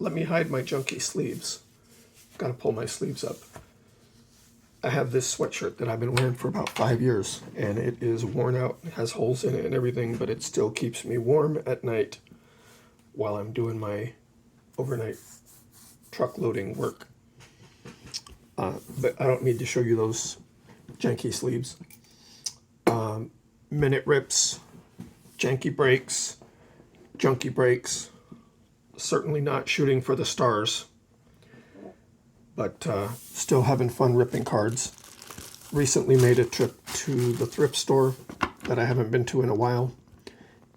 let me hide my junky sleeves. Gotta pull my sleeves up. I have this sweatshirt that I've been wearing for about 5 years, and it is worn out. It has holes in it and everything, but it still keeps me warm at night while I'm doing my overnight truck loading work. But I don't need to show you those janky sleeves. Minute rips, Junkie Breaks, certainly not shooting for the stars, but still having fun ripping cards. Recently made a trip to the thrift store that I haven't been to in a while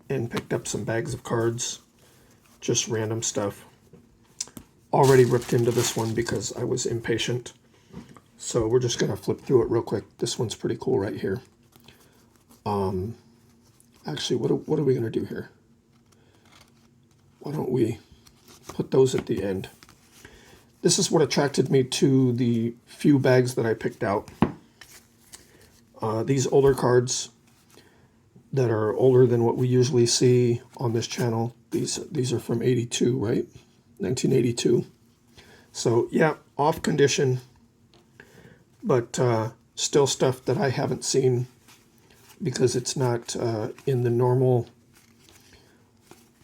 and picked up some bags of cards, just random stuff. Already ripped into this one because I was impatient. So we're just going to flip through it real quick. This one's pretty cool right here. Actually, what are we going to do here? Why don't we put those at the end? This is what attracted me to the few bags that I picked out. These older cards that are older than what we usually see on this channel. These are from 82, right? 1982. So yeah, off condition, but still stuff that I haven't seen because it's not in the normal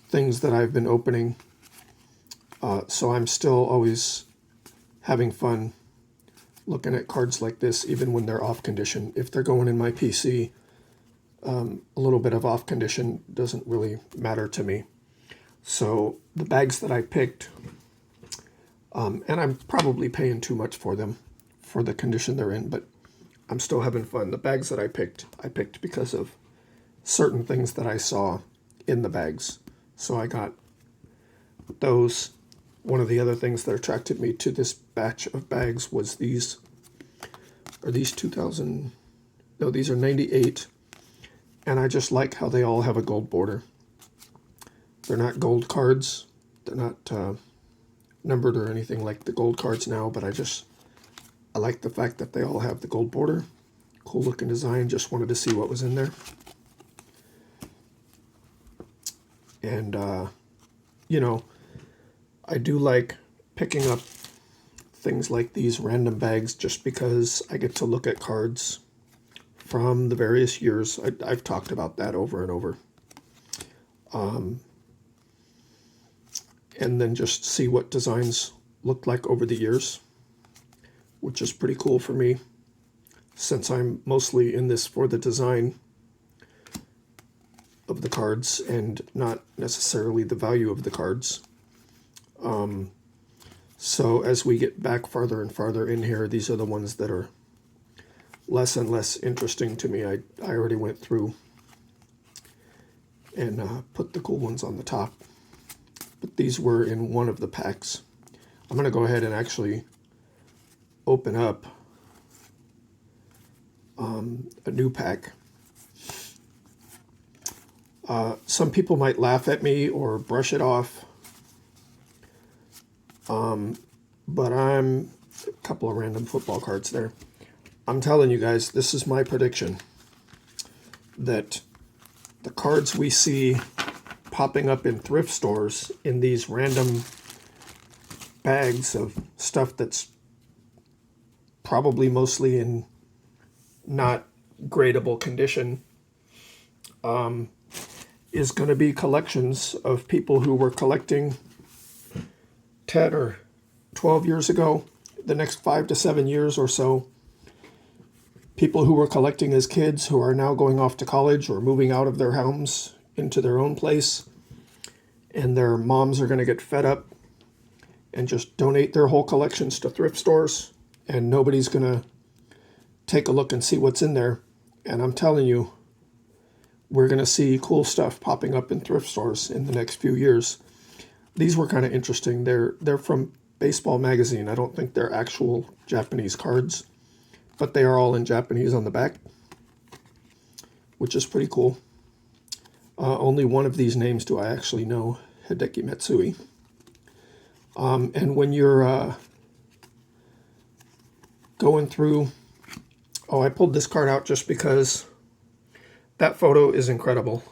things that I've been opening. So I'm still always having fun looking at cards like this, even when they're off condition. If they're going in my PC, a little bit of off condition doesn't really matter to me. So the bags that I picked, and I'm probably paying too much for them for the condition they're in, but I'm still having fun. The bags that I picked because of certain things that I saw in the bags. So I got those. One of the other things that attracted me to this batch of bags was these. Are these 2000? No, these are 98. And I just like how they all have a gold border. They're not gold cards. They're not numbered or anything like the gold cards now, but I like the fact that they all have the gold border. Cool looking design. Just wanted to see what was in there. And, you know, I do like picking up things like these random bags just because I get to look at cards from the various years. I've talked about that over and over. And then just see what designs looked like over the years, which is pretty cool for me, since I'm mostly in this for the design of the cards and not necessarily the value of the cards. So as we get back farther and farther in here, these are the ones that are less and less interesting to me. I already went through and put the cool ones on the top. But these were in one of the packs. I'm going to go ahead and actually open up a new pack. Some people might laugh at me or brush it off. But a couple of random football cards there. I'm telling you guys, this is my prediction that the cards we see popping up in thrift stores in these random bags of stuff that's probably mostly in not gradable condition is going to be collections of people who were collecting 10 or 12 years ago, the next 5 to 7 years or so. People who were collecting as kids who are now going off to college or moving out of their homes into their own place, and their moms are going to get fed up and just donate their whole collections to thrift stores, and nobody's going to take a look and see what's in there. And I'm telling you, we're going to see cool stuff popping up in thrift stores in the next few years. These were kind of interesting. They're from Baseball Magazine. I don't think they're actual Japanese cards, but they are all in Japanese on the back, which is pretty cool. Only one of these names do I actually know, Hideki Matsui. And when you're going through... Oh, I pulled this card out just because that photo is incredible.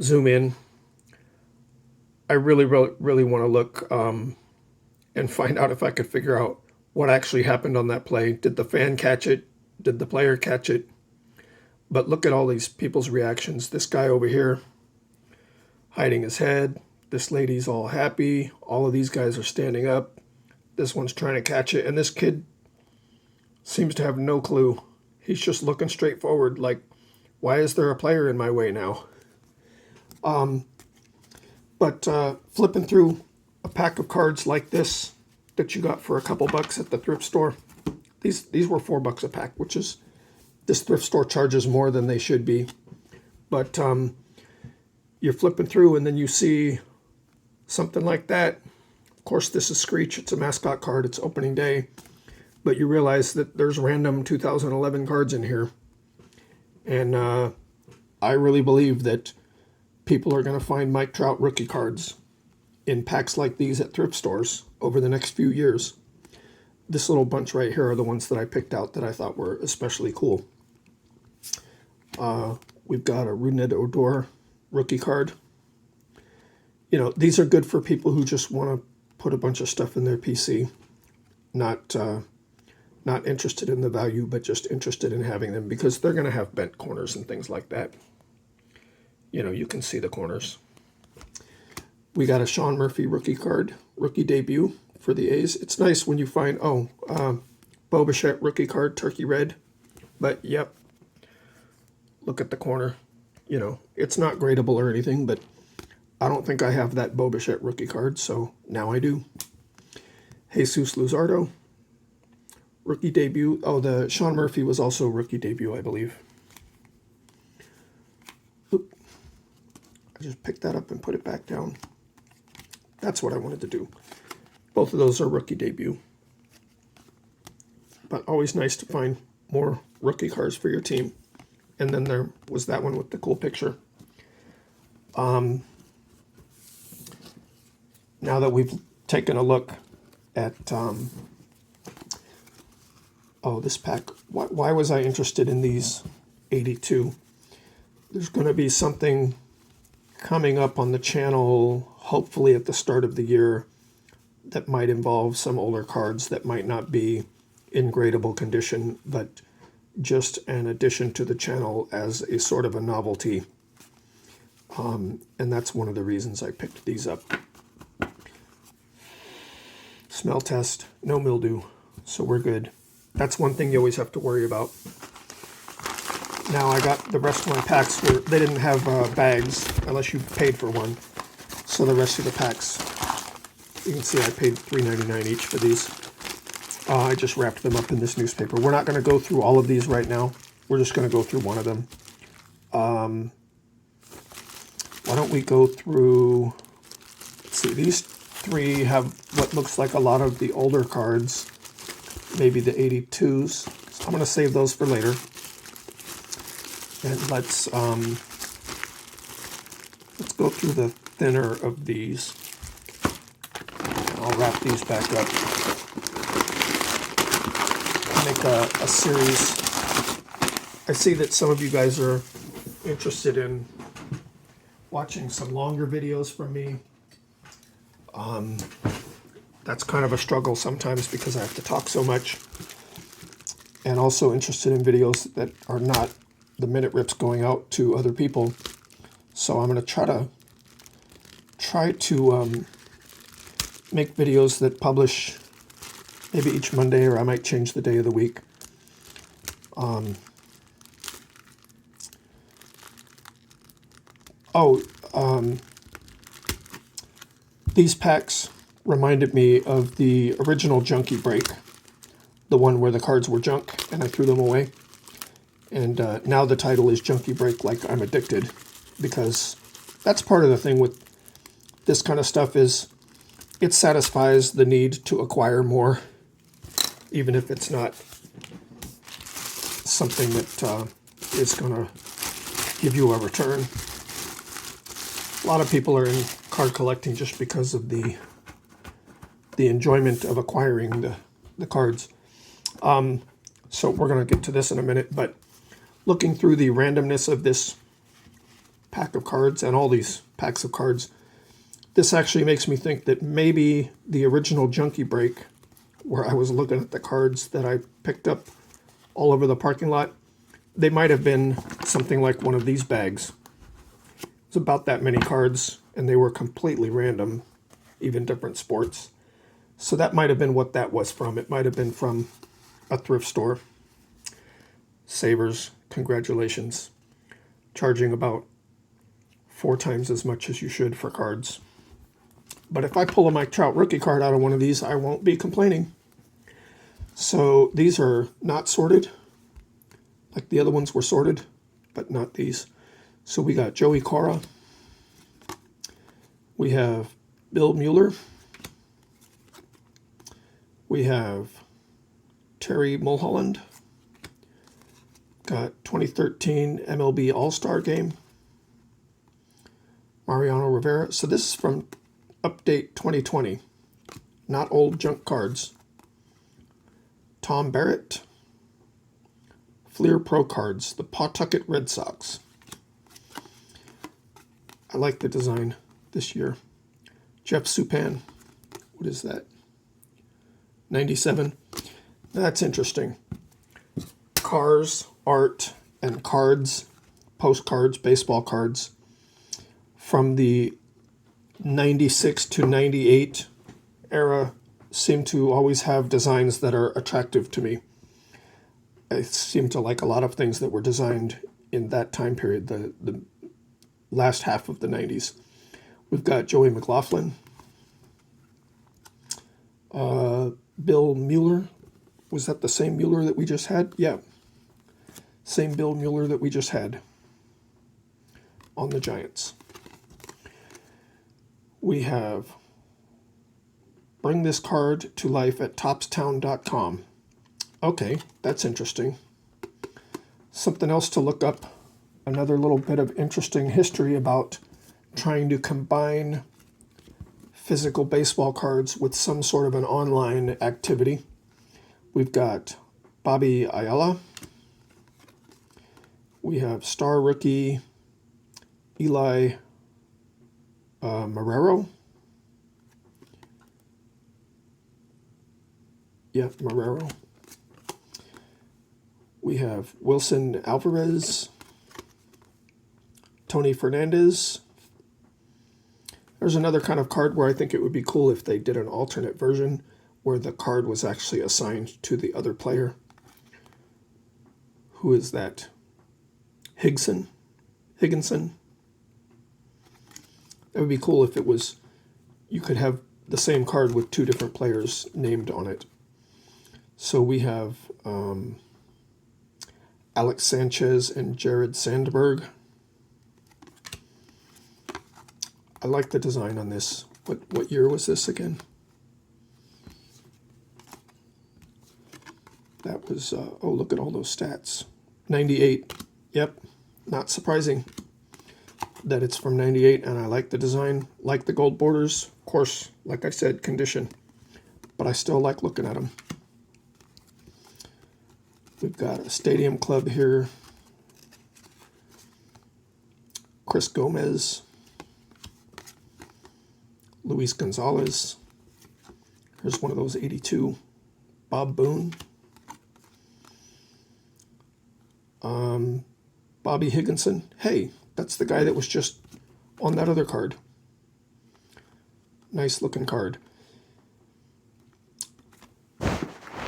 Zoom in. I really, really, really want to look and find out if I could figure out what actually happened on that play. Did the fan catch it? Did the player catch it? But look at all these people's reactions. This guy over here hiding his head. This lady's all happy. All of these guys are standing up. This one's trying to catch it. And this kid seems to have no clue. He's just looking straight forward like, why is there a player in my way now? But flipping through a pack of cards like this that you got for a couple bucks at the thrift store. These were $4 a pack, which is, this thrift store charges more than they should be. But you're flipping through and then you see something like that. Of course, this is Screech. It's a mascot card. It's opening day. But you realize that there's random 2011 cards in here. And I really believe that people are going to find Mike Trout rookie cards in packs like these at thrift stores over the next few years. This little bunch right here are the ones that I picked out that I thought were especially cool. We've got a Rougned Odor rookie card. You know, these are good for people who just want to put a bunch of stuff in their PC. Not interested in the value, but just interested in having them because they're going to have bent corners and things like that. You know, you can see the corners. We got a Sean Murphy rookie card, rookie debut for the A's. It's nice when you find, Bo Bichette rookie card, turkey red. But, yep, look at the corner. You know, it's not gradable or anything, but I don't think I have that Bo Bichette rookie card, so now I do. Jesus Luzardo, rookie debut. Oh, the Sean Murphy was also rookie debut, I believe. Oop. I just picked that up and put it back down. That's what I wanted to do. Both of those are rookie debut. But always nice to find more rookie cards for your team. And then there was that one with the cool picture. Now that we've taken a look at this pack, why was I interested in these 82? There's going to be something coming up on the channel, hopefully at the start of the year, that might involve some older cards that might not be in gradable condition, but just an addition to the channel as a sort of a novelty. And that's one of the reasons I picked these up. Smell test, no mildew, so we're good. That's one thing you always have to worry about. Now I got the rest of my packs where they didn't have bags unless you paid for one. So the rest of the packs, you can see I paid $3.99 each for these. I just wrapped them up in this newspaper. We're not going to go through all of these right now. We're just going to go through one of them. Why don't we go through, let's see, these three have what looks like a lot of the older cards, maybe the 82s. So I'm going to save those for later. And let's go through the thinner of these. I'll wrap these back up. Make a series. I see that some of you guys are interested in watching some longer videos from me. That's kind of a struggle sometimes because I have to talk so much. And also interested in videos that are not the minute rips going out to other people. So I'm going to try to make videos that publish maybe each Monday, or I might change the day of the week. These packs reminded me of the original Junkie Break, the one where the cards were junk and I threw them away. And now the title is Junkie Break Like I'm Addicted, because that's part of the thing with this kind of stuff is it satisfies the need to acquire more, even if it's not something that is going to give you a return. A lot of people are in card collecting just because of the enjoyment of acquiring the cards. So we're going to get to this in a minute, but looking through the randomness of this pack of cards and all these packs of cards, This actually makes me think that maybe the original Junkie Break, where I was looking at the cards that I picked up all over the parking lot, they might have been something like one of these bags. It's about that many cards, and they were completely random, even different sports. So that might have been what that was from. It might have been from a thrift store. Savers, congratulations. Charging about 4 times as much as you should for cards. But if I pull a Mike Trout rookie card out of one of these, I won't be complaining. So these are not sorted. Like the other ones were sorted, but not these. So we got Joey Cora. We have Bill Mueller. We have Terry Mulholland. Got 2013 MLB All-Star Game. Mariano Rivera. So this is from Update 2020. Not old junk cards. Tom Barrett. Fleer Pro Cards. The Pawtucket Red Sox. I like the design this year. Jeff Supan. What is that? 97. That's interesting. Cars, art, and cards, postcards, baseball cards from the 96 to 98 era seem to always have designs that are attractive to me. I seem to like a lot of things that were designed in that time period, the last half of the 90s. We've got Joey McLaughlin, Bill Mueller. Was that the same Mueller that we just had? Yeah. Same Bill Mueller that we just had on the Giants. We have Bring This Card to Life at topstown.com. Okay, that's interesting. Something else to look up. Another little bit of interesting history about trying to combine physical baseball cards with some sort of an online activity. We've got Bobby Ayala. We have star rookie Eli Marrero. Yeah, Marrero. We have Wilson Alvarez. Tony Fernandez. There's another kind of card where I think it would be cool if they did an alternate version where the card was actually assigned to the other player. Who is that? Higginson. That would be cool if it was, you could have the same card with 2 different players named on it. So we have Alex Sanchez and Jared Sandberg. I like the design on this. What year was this again? That was, oh, look at all those stats. 98. Yep, not surprising that it's from 98, and I like the design, like the gold borders. Of course, like I said, condition, but I still like looking at them. We've got a Stadium Club here. Chris Gomez. Luis Gonzalez. Here's one of those 82. Bob Boone. Bobby Higginson. Hey, that's the guy that was just on that other card. Nice looking card.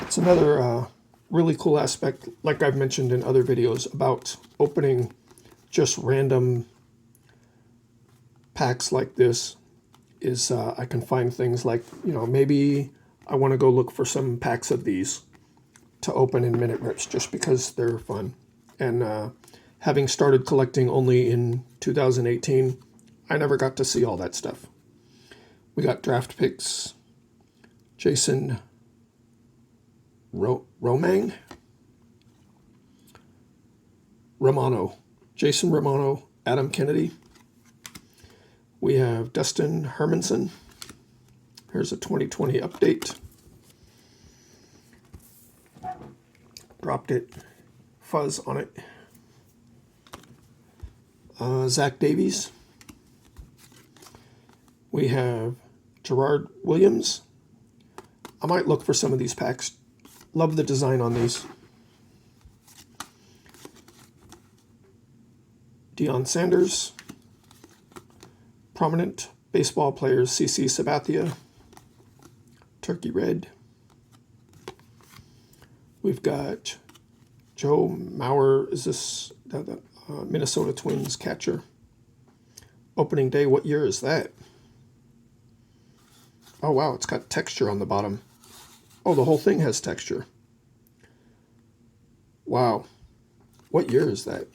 It's another really cool aspect, like I've mentioned in other videos, about opening just random packs like this, is I can find things like, maybe I want to go look for some packs of these to open in minute rips just because they're fun. And having started collecting only in 2018, I never got to see all that stuff. We got draft picks. Jason Romano. Jason Romano, Adam Kennedy. We have Dustin Hermanson. Here's a 2020 update. Dropped it. Fuzz on it. Zach Davies. We have Gerard Williams. I might look for some of these packs. Love the design on these. Deion Sanders. Prominent baseball players CC Sabathia. Turkey Red. We've got Joe Mauer. Is this the Minnesota Twins catcher? Opening day, what year is that? Oh, wow, it's got texture on the bottom. Oh, the whole thing has texture. Wow. What year is that?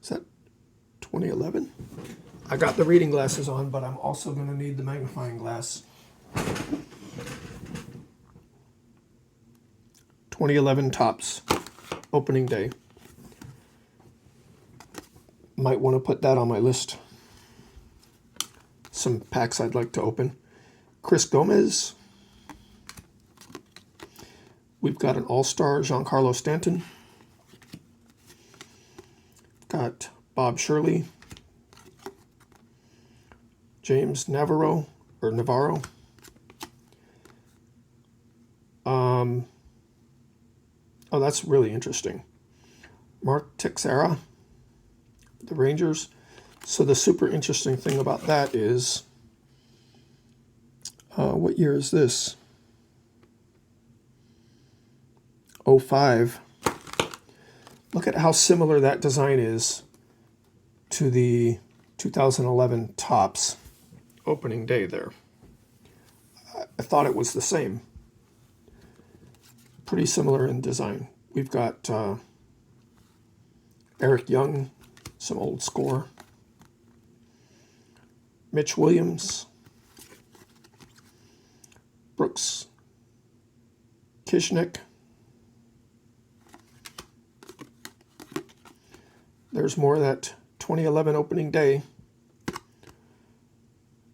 Is that 2011? I got the reading glasses on, but I'm also going to need the magnifying glass. 2011 Topps, opening day. Might want to put that on my list. Some packs I'd like to open. Chris Gomez. We've got an all-star, Giancarlo Stanton. Got Bob Shirley. James Navarro. Oh, that's really interesting. Mark Teixeira, the Rangers. So the super interesting thing about that is, what year is this? 05. Look at how similar that design is to the 2011 Topps opening day there. I thought it was the same. Pretty similar in design. We've got Eric Young, some old score. Mitch Williams. Brooks Kishnick. There's more of that 2011 opening day.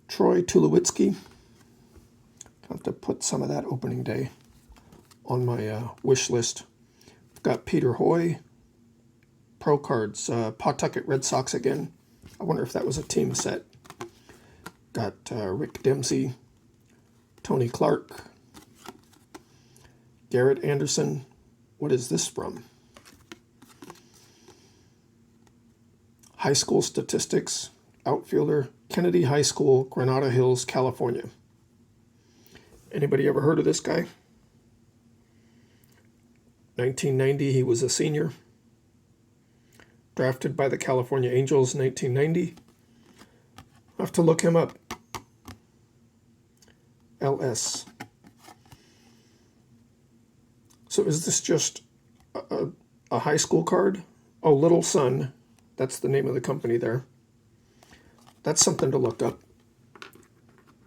Troy Tulowitzki. I'll have to put some of that opening day on my wish list. I've got Peter Hoy. Pro cards. Pawtucket Red Sox again. I wonder if that was a team set. Got Rick Dempsey. Tony Clark. Garrett Anderson. What is this from? High school statistics. Outfielder. Kennedy High School, Granada Hills, California. Anybody ever heard of this guy? 1990, he was a senior. Drafted by the California Angels in 1990. I'll have to look him up. LS. So is this just a high school card? Oh, Little Sun. That's the name of the company there. That's something to look up.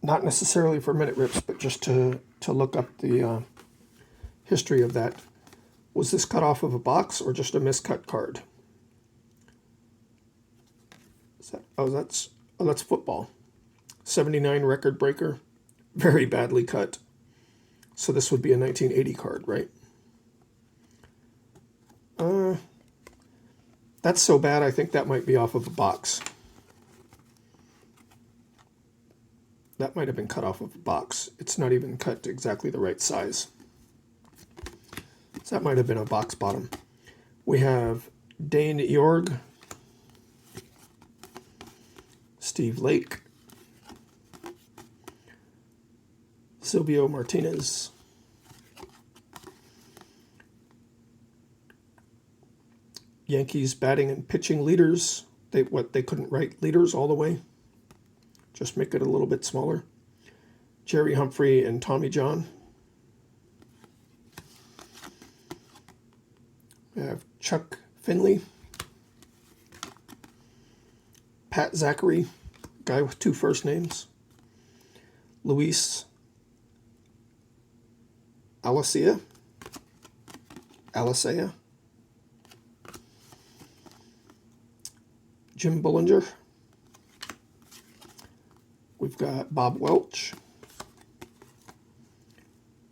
Not necessarily for minute rips, but just to look up the history of that. Was this cut off of a box or just a miscut card? Is that, that's football. 79 record breaker. Very badly cut. So this would be a 1980 card, right? That's so bad, I think that might be off of a box. That might have been cut off of a box. It's not even cut to exactly the right size. So that might have been a box bottom. We have Dane Jorg, Steve Lake, Silvio Martinez, Yankees batting and pitching leaders. They couldn't write leaders all the way. Just make it a little bit smaller. Jerry Humphrey and Tommy John. We have Chuck Finley. Pat Zachary, guy with two first names. Luis Alicea. Jim Bullinger. We've got Bob Welch.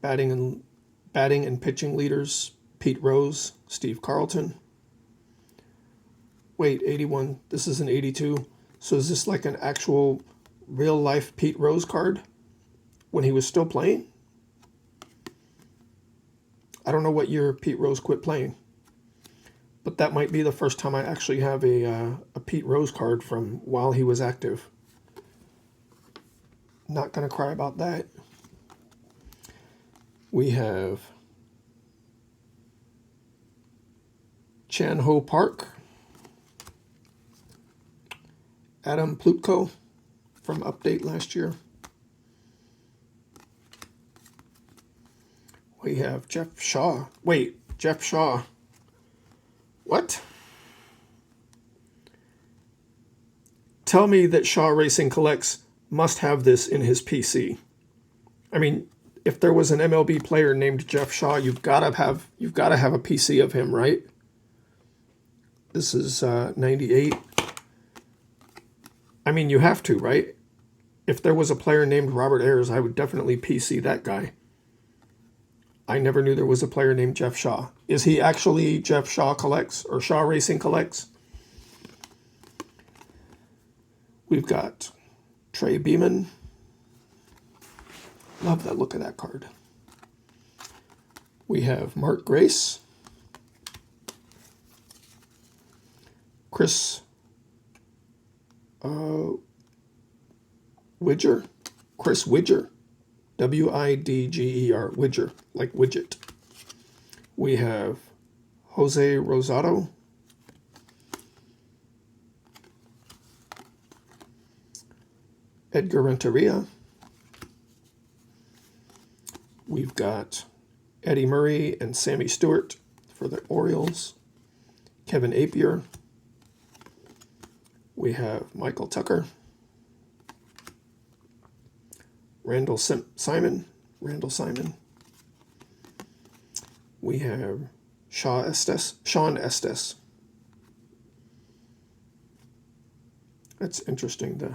Batting and pitching leaders, Pete Rose, Steve Carlton. Wait, 81. This is an 82. So is this like an actual real life Pete Rose card when he was still playing? I don't know what year Pete Rose quit playing, but that might be the first time I actually have a Pete Rose card from while he was active. Not going to cry about that. We have Chan Ho Park, Adam Plutko from Update last year. We have Jeff Shaw. Wait, Jeff Shaw. What? Tell me that Shaw Racing Collects must have this in his PC. I mean, if there was an MLB player named Jeff Shaw, you've got to have a PC of him, right? This is 98. I mean, you have to, right? If there was a player named Robert Ayers, I would definitely PC that guy. I never knew there was a player named Jeff Shaw. Is he actually Jeff Shaw Collects or Shaw Racing Collects? We've got Trey Beeman. Love that look of that card. We have Mark Grace. Chris Widger. Chris Widger. Widger. Widger, like widget. We have Jose Rosado. Edgar Renteria. We've got Eddie Murray and Sammy Stewart for the Orioles. Kevin Apier. We have Michael Tucker. Randall Simon. We have Sean Estes. That's interesting. The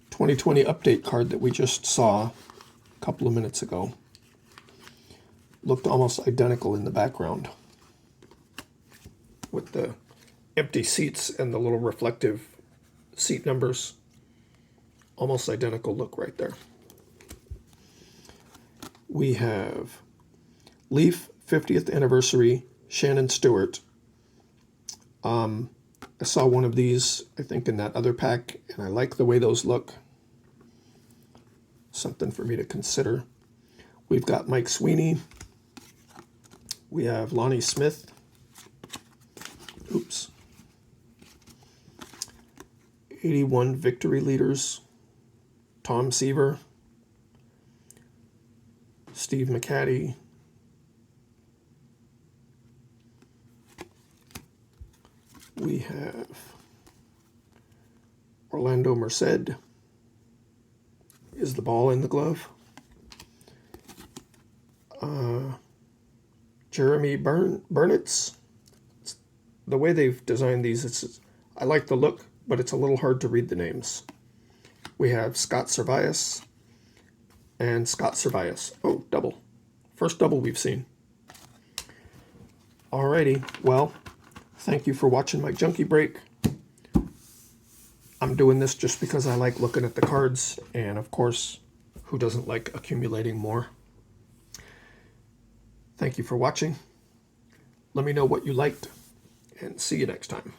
2020 update card that we just saw a couple of minutes ago looked almost identical in the background with the empty seats and the little reflective seat numbers. Almost identical look right there. We have Leaf 50th Anniversary Shannon Stewart. I saw one of these, I think, in that other pack, and I like the way those look. Something for me to consider. We've got Mike Sweeney. We have Lonnie Smith. Oops. 81 Victory Leaders. Tom Seaver. Steve McCaddy. We have Orlando Merced. Is the ball in the glove? Jeremy Burnitz. The way they've designed these, I like the look, but it's a little hard to read the names. We have Scott Servais and Scott Servais. Oh, double. First double we've seen. Alrighty, well, thank you for watching my Junkie Break. I'm doing this just because I like looking at the cards, and of course, who doesn't like accumulating more? Thank you for watching. Let me know what you liked, and see you next time.